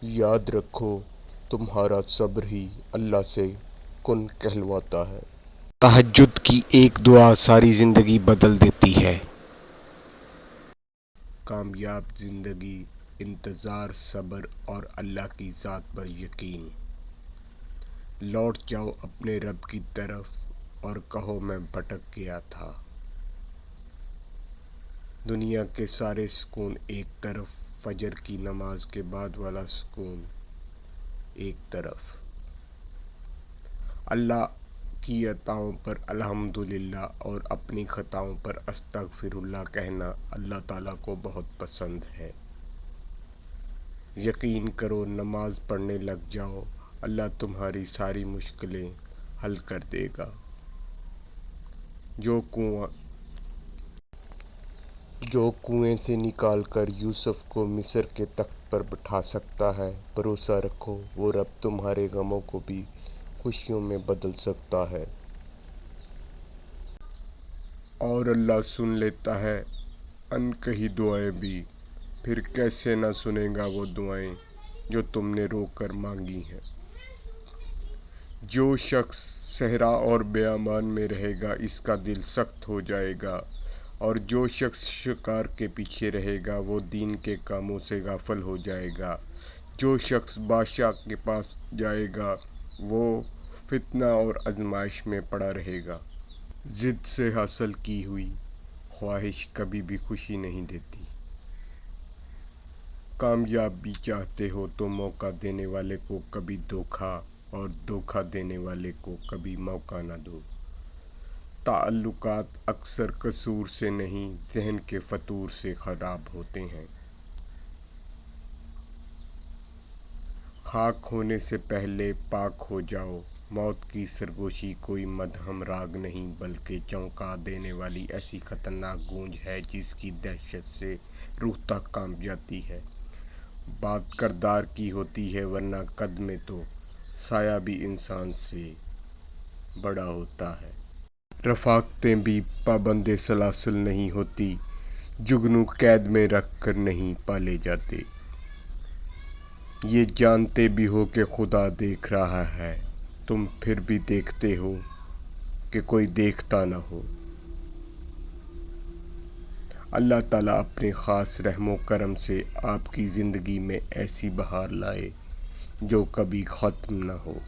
یاد رکھو تمہارا صبر ہی اللہ سے کن کہلواتا ہے۔ تہجد کی ایک دعا ساری زندگی بدل دیتی ہے۔ کامیاب زندگی، انتظار، صبر اور اللہ کی ذات پر یقین۔ لوٹ جاؤ اپنے رب کی طرف اور کہو میں بھٹک گیا تھا۔ دنیا کے سارے سکون ایک طرف، فجر کی نماز کے بعد والا سکون ایک طرف۔ اللہ کی عطاؤں پر الحمدللہ اور اپنی خطاؤں پر استغفر اللہ کہنا اللہ تعالیٰ کو بہت پسند ہے۔ یقین کرو، نماز پڑھنے لگ جاؤ، اللہ تمہاری ساری مشکلیں حل کر دے گا۔ جو کنویں سے نکال کر یوسف کو مصر کے تخت پر بٹھا سکتا ہے، بھروسہ رکھو وہ رب تمہارے غموں کو بھی خوشیوں میں بدل سکتا ہے۔ اور اللہ سن لیتا ہے ان کہی دعائیں بھی، پھر کیسے نہ سنے گا وہ دعائیں جو تم نے رو کر مانگی ہیں۔ جو شخص صحرا اور بیابان میں رہے گا اس کا دل سخت ہو جائے گا، اور جو شخص شکار کے پیچھے رہے گا وہ دین کے کاموں سے غافل ہو جائے گا۔ جو شخص بادشاہ کے پاس جائے گا وہ فتنہ اور آزمائش میں پڑا رہے گا۔ ضد سے حاصل کی ہوئی خواہش کبھی بھی خوشی نہیں دیتی۔ کامیابی چاہتے ہو تو موقع دینے والے کو کبھی دھوکہ اور دھوکہ دینے والے کو کبھی موقع نہ دو۔ تعلقات اکثر قصور سے نہیں، ذہن کے فطور سے خراب ہوتے ہیں۔ خاک ہونے سے پہلے پاک ہو جاؤ۔ موت کی سرگوشی کوئی مدھم راگ نہیں بلکہ چونکا دینے والی ایسی خطرناک گونج ہے جس کی دہشت سے روح تک کانپ جاتی ہے۔ بات کردار کی ہوتی ہے ورنہ قد میں تو سایہ بھی انسان سے بڑا ہوتا ہے۔ رفاقتیں بھی پابند سلاسل نہیں ہوتی، جگنو قید میں رکھ کر نہیں پالے جاتے۔ یہ جانتے بھی ہو کہ خدا دیکھ رہا ہے، تم پھر بھی دیکھتے ہو کہ کوئی دیکھتا نہ ہو۔ اللہ تعالیٰ اپنے خاص رحم و کرم سے آپ کی زندگی میں ایسی بہار لائے جو کبھی ختم نہ ہو۔